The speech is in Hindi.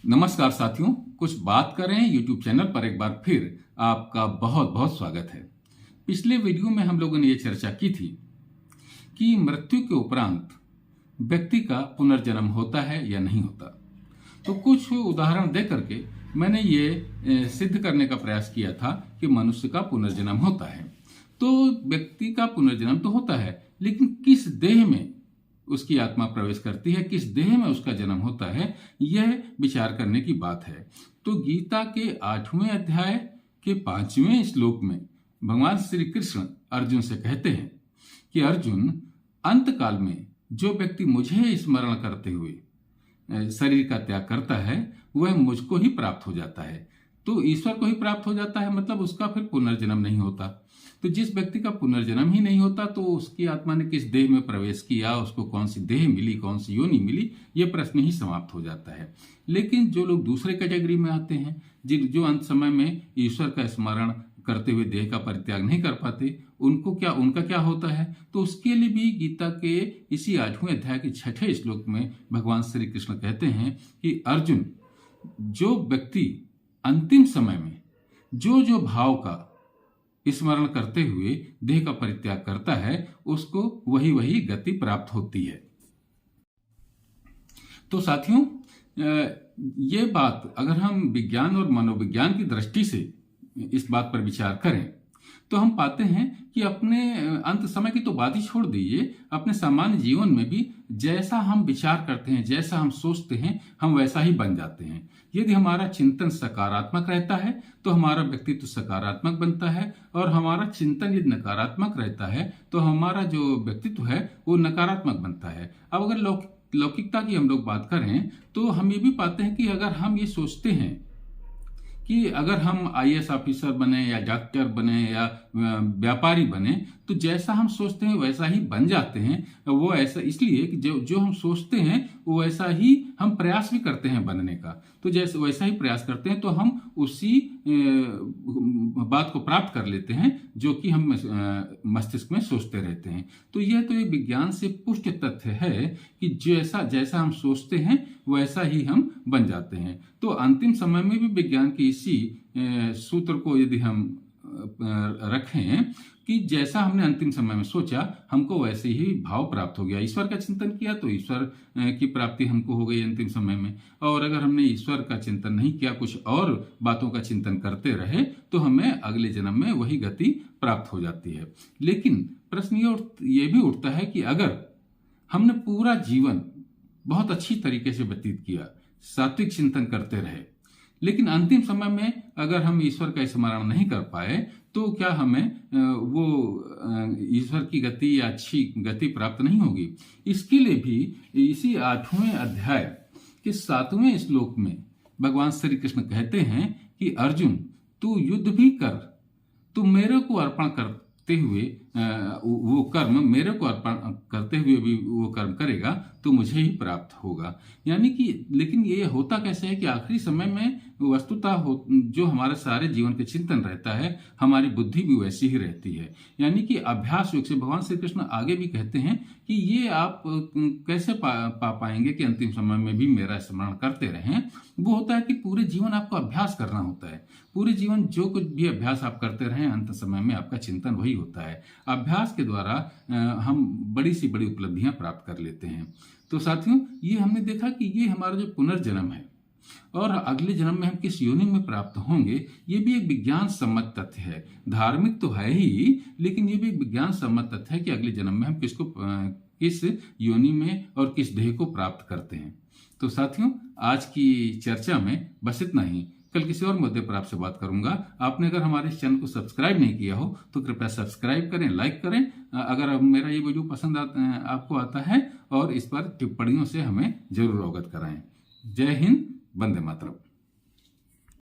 नमस्कार साथियों, कुछ बात करें यूट्यूब चैनल पर एक बार फिर आपका बहुत बहुत स्वागत है। पिछले वीडियो में हम लोगों ने ये चर्चा की थी कि मृत्यु के उपरांत व्यक्ति का पुनर्जन्म होता है या नहीं होता। तो कुछ उदाहरण दे करके मैंने ये सिद्ध करने का प्रयास किया था कि मनुष्य का पुनर्जन्म होता है। तो व्यक्ति का पुनर्जन्म तो होता है, लेकिन किस देह में उसकी आत्मा प्रवेश करती है, किस देह में उसका जन्म होता है, यह विचार करने की बात है। तो गीता के 8वें अध्याय के 5वें श्लोक में भगवान श्री कृष्ण अर्जुन से कहते हैं कि अर्जुन, अंत काल में जो व्यक्ति मुझे स्मरण करते हुए शरीर का त्याग करता है वह मुझको ही प्राप्त हो जाता है। तो ईश्वर को ही प्राप्त हो जाता है, मतलब उसका फिर पुनर्जन्म नहीं होता। तो जिस व्यक्ति का पुनर्जन्म ही नहीं होता तो उसकी आत्मा ने किस देह में प्रवेश किया, उसको कौन सी देह मिली, कौन सी योनि मिली, ये प्रश्न ही समाप्त हो जाता है। लेकिन जो लोग दूसरे कैटेगरी में आते हैं, जो अंत समय में ईश्वर का स्मरण करते हुए देह का परित्याग नहीं कर पाते, उनका क्या होता है? तो उसके लिए भी गीता के इसी 8वें अध्याय के 6ठे श्लोक में भगवान श्री कृष्ण कहते हैं कि अर्जुन, जो व्यक्ति अंतिम समय में जो भाव का स्मरण करते हुए देह का परित्याग करता है उसको वही गति प्राप्त होती है। तो साथियों, ये बात अगर हम विज्ञान और मनोविज्ञान की दृष्टि से इस बात पर विचार करें तो हम पाते हैं कि अपने अंत समय की तो बात ही छोड़ दीजिए, अपने सामान्य जीवन में भी जैसा हम विचार करते हैं, जैसा हम सोचते हैं, हम वैसा ही बन जाते हैं। यदि हमारा चिंतन सकारात्मक रहता है तो हमारा व्यक्तित्व सकारात्मक बनता है, और हमारा चिंतन यदि नकारात्मक रहता है तो हमारा जो व्यक्तित्व है वो नकारात्मक बनता है। अब अगर लौकिकता की हम लोग बात करें तो हम ये भी पाते हैं कि अगर हम ये सोचते हैं कि अगर हम आईएएस ऑफिसर बने या डॉक्टर बने या व्यापारी बने तो जैसा हम सोचते हैं वैसा ही बन जाते हैं। वो ऐसा इसलिए कि जो हम सोचते हैं वो वैसा ही हम प्रयास भी करते हैं बनने का। तो जैसे वैसा ही प्रयास करते हैं तो हम उसी बात को प्राप्त कर लेते हैं जो कि हम मस्तिष्क में सोचते रहते हैं। तो यह तो एक विज्ञान से पुष्ट तथ्य है कि जैसा हम सोचते हैं वैसा ही हम बन जाते हैं। तो अंतिम समय में भी विज्ञान के इसी सूत्र को यदि हम रखें कि जैसा हमने अंतिम समय में सोचा हमको वैसे ही भाव प्राप्त हो गया। ईश्वर का चिंतन किया तो ईश्वर की प्राप्ति हमको हो गई अंतिम समय में, और अगर हमने ईश्वर का चिंतन नहीं किया, कुछ और बातों का चिंतन करते रहे तो हमें अगले जन्म में वही गति प्राप्त हो जाती है। लेकिन प्रश्न ये भी उठता है कि अगर हमने पूरा जीवन बहुत अच्छी तरीके से व्यतीत किया, सात्विक चिंतन करते रहे, लेकिन अंतिम समय में अगर हम ईश्वर का स्मरण नहीं कर पाए तो क्या हमें वो ईश्वर की गति या अच्छी गति प्राप्त नहीं होगी? इसके लिए भी इसी 8वें अध्याय के 7वें श्लोक में भगवान श्री कृष्ण कहते हैं कि अर्जुन, तू युद्ध भी कर, तू मेरे को अर्पण करते हुए वो कर्म मेरे को अर्पण करते हुए भी वो कर्म करेगा तो मुझे ही प्राप्त होगा। यानी कि लेकिन ये होता कैसे है कि आखिरी समय में वस्तुतः जो हमारे सारे जीवन के चिंतन रहता है, हमारी बुद्धि भी वैसी ही रहती है। यानी कि अभ्यास योग से भगवान श्री कृष्ण आगे भी कहते हैं कि ये आप कैसे पाएंगे कि अंतिम समय में भी मेरा स्मरण करते रहें। वो होता है कि पूरे जीवन आपको अभ्यास करना होता है। पूरे जीवन जो कुछ भी अभ्यास आप करते रहें, अंत समय में आपका चिंतन वही होता है। अभ्यास के द्वारा हम बड़ी सी बड़ी उपलब्धियां प्राप्त कर लेते हैं। तो साथियों, ये हमने देखा कि ये हमारा जो पुनर्जन्म है और अगले जन्म में हम किस योनि में प्राप्त होंगे, ये भी एक विज्ञान सम्मत तथ्य है। धार्मिक तो है ही, लेकिन ये भी विज्ञान सम्मत तथ्य है कि अगले जन्म में हम किस योनि में और किस देह को प्राप्त करते हैं। तो साथियों, आज की चर्चा में बस इतना ही। कल किसी और मुद्दे पर आपसे बात करूंगा। आपने अगर हमारे इस चैनल को सब्सक्राइब नहीं किया हो तो कृपया सब्सक्राइब करें, लाइक करें अगर मेरा ये वीडियो पसंद आपको आता है, और इस पर टिप्पणियों से हमें जरूर अवगत कराएं। जय हिंद, वंदे मातरम।